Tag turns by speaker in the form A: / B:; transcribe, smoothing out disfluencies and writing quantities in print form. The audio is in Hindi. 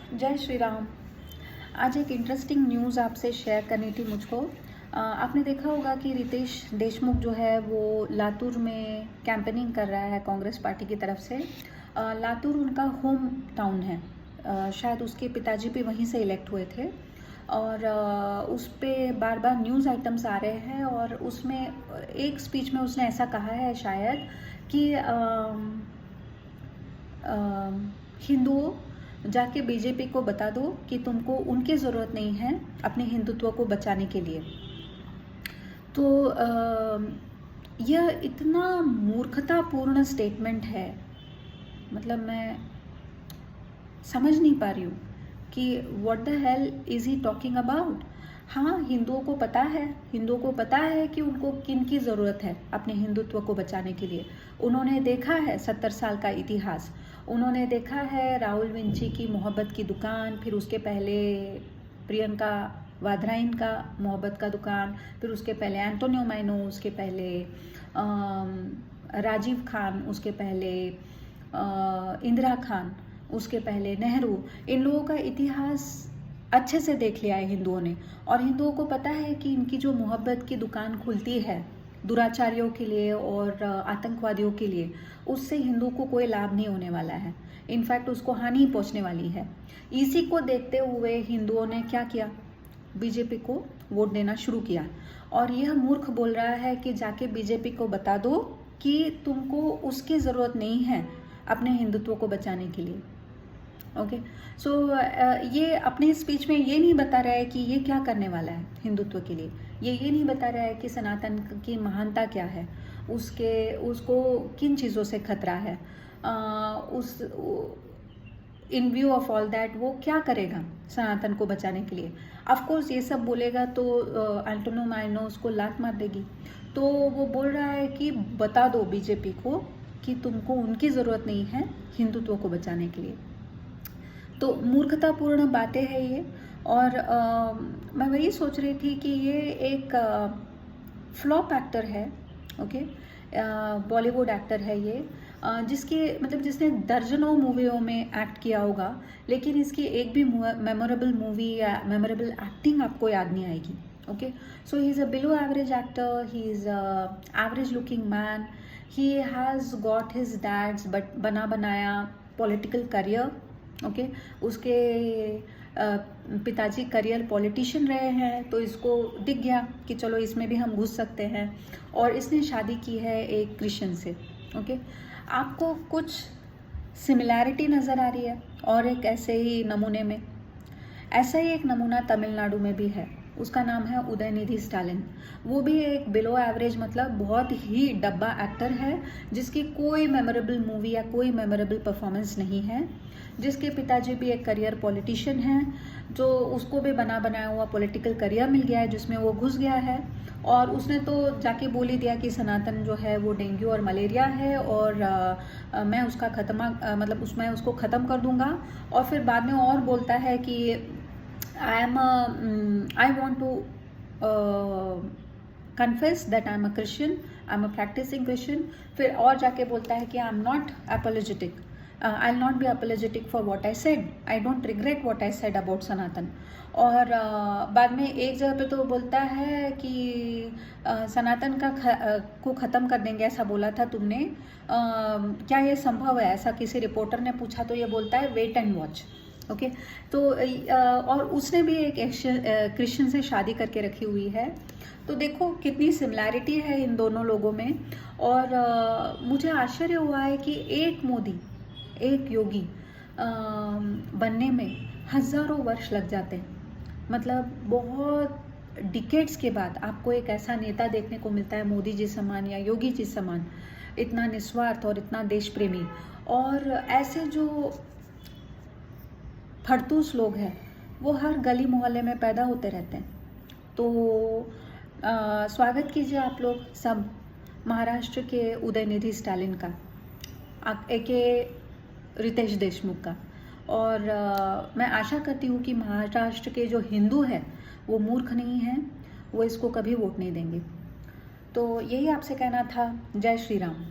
A: जय श्री राम। आज एक इंटरेस्टिंग न्यूज़ आपसे शेयर करनी थी मुझको। आपने देखा होगा कि रितेश देशमुख जो है वो लातूर में कैंपेनिंग कर रहा है कांग्रेस पार्टी की तरफ से। लातूर उनका होम टाउन है। शायद उसके पिताजी भी वहीं से इलेक्ट हुए थे और उस पे बार बार न्यूज़ आइटम्स आ रहे हैं और उसमें एक स्पीच में उसने ऐसा कहा है शायद कि हिंदुओं जाके बीजेपी को बता दो कि तुमको उनकी ज़रूरत नहीं है अपने हिंदुत्व को बचाने के लिए। तो यह इतना मूर्खतापूर्ण स्टेटमेंट है, मतलब मैं समझ नहीं पा रही हूँ कि what the hell is he talking about. हाँ, हिंदुओं को पता है कि उनको किन की ज़रूरत है अपने हिंदुत्व को बचाने के लिए। उन्होंने देखा है 70 साल का इतिहास, उन्होंने देखा है राहुल विंची की मोहब्बत की दुकान, फिर उसके पहले प्रियंका वाद्राइन का मोहब्बत का दुकान, फिर उसके पहले एंटोनियो मैनो, उसके पहले राजीव खान, उसके पहले इंदिरा खान, उसके पहले नेहरू। इन लोगों का इतिहास अच्छे से देख लिया है हिंदुओं ने, और हिंदुओं को पता है कि इनकी जो मोहब्बत की दुकान खुलती है दुराचारियों के लिए और आतंकवादियों के लिए, उससे हिंदू को कोई लाभ नहीं होने वाला है, इनफैक्ट उसको हानि ही पहुंचने वाली है। इसी को देखते हुए हिंदुओं ने क्या किया, बीजेपी को वोट देना शुरू किया। और यह मूर्ख बोल रहा है कि जाके बीजेपी को बता दो कि तुमको उसकी ज़रूरत नहीं है अपने हिंदुत्व को बचाने के लिए। ओके, सो ये अपने स्पीच में ये नहीं बता रहा है कि ये क्या करने वाला है हिंदुत्व के लिए। ये नहीं बता रहा है कि सनातन की महानता क्या है, उसको किन चीज़ों से खतरा है, उस इन व्यू ऑफ ऑल दैट वो क्या करेगा सनातन को बचाने के लिए। ऑफ कोर्स ये सब बोलेगा तो एंटोनियो मैनो उसको लात मार देगी। तो वो बोल रहा है कि बता दो बीजेपी को कि तुमको उनकी ज़रूरत नहीं है हिंदुत्व को बचाने के लिए। तो मूर्खतापूर्ण बातें हैं ये। और मैं वही सोच रही थी कि ये एक फ्लॉप एक्टर है। ओके, बॉलीवुड एक्टर है ये, जिसने दर्जनों मूवियों में एक्ट किया होगा, लेकिन इसकी एक भी मेमोरेबल मूवी या मेमोरेबल एक्टिंग आपको याद नहीं आएगी। Okay, so he is a below average actor, he is average looking man, he has got his dad's but बना बनाया पॉलिटिकल करियर। ओके, उसके पिताजी करियर पॉलिटिशियन रहे हैं, तो इसको दिख गया कि चलो इसमें भी हम घुस सकते हैं, और इसने शादी की है एक क्रिश्चियन से। ओके, आपको कुछ सिमिलैरिटी नज़र आ रही है। और एक ऐसे ही नमूने में, ऐसा ही एक नमूना तमिलनाडु में भी है, उसका नाम है उदयनिधि स्टालिन। वो भी एक बिलो एवरेज, मतलब बहुत ही डब्बा एक्टर है, जिसकी कोई मेमोरेबल मूवी या कोई मेमोरेबल परफॉर्मेंस नहीं है, जिसके पिताजी भी एक करियर पॉलिटिशियन हैं, जो उसको भी बना बनाया हुआ पॉलिटिकल करियर मिल गया है जिसमें वो घुस गया है। और उसने तो जाके बोल ही दिया कि सनातन जो है वो डेंगू और मलेरिया है, और मैं उसका उसमें उसको ख़त्म कर दूंगा। और फिर बाद में और बोलता है कि I want to confess that I'm a Christian, I'm a practicing Christian। फिर और जाके बोलता है कि I'm not apologetic, I'll not be apologetic for what I said, I don't regret what I said about Sanatan। और बाद में एक जगह पे तो बोलता है कि सनातन को ख़त्म कर देंगे ऐसा बोला था तुमने, क्या ये संभव है, ऐसा किसी रिपोर्टर ने पूछा, तो ये बोलता है वेट एंड वॉच। ओके, तो और उसने भी एक क्रिश्चियन से शादी करके रखी हुई है। तो देखो कितनी सिमिलैरिटी है इन दोनों लोगों में। और मुझे आश्चर्य हुआ है कि एक मोदी, एक योगी बनने में हज़ारों वर्ष लग जाते हैं। मतलब बहुत डिकेड्स के बाद आपको एक ऐसा नेता देखने को मिलता है, मोदी जी समान या योगी जी समान, इतना निस्वार्थ और इतना देश प्रेमी। और ऐसे जो फड़तूस लोग हैं वो हर गली मोहल्ले में पैदा होते रहते हैं। तो स्वागत कीजिए आप लोग सब महाराष्ट्र के उदयनिधि स्टालिन का, एके रितेश देशमुख का। और मैं आशा करती हूँ कि महाराष्ट्र के जो हिंदू हैं वो मूर्ख नहीं हैं, वो इसको कभी वोट नहीं देंगे। तो यही आपसे कहना था। जय श्री राम।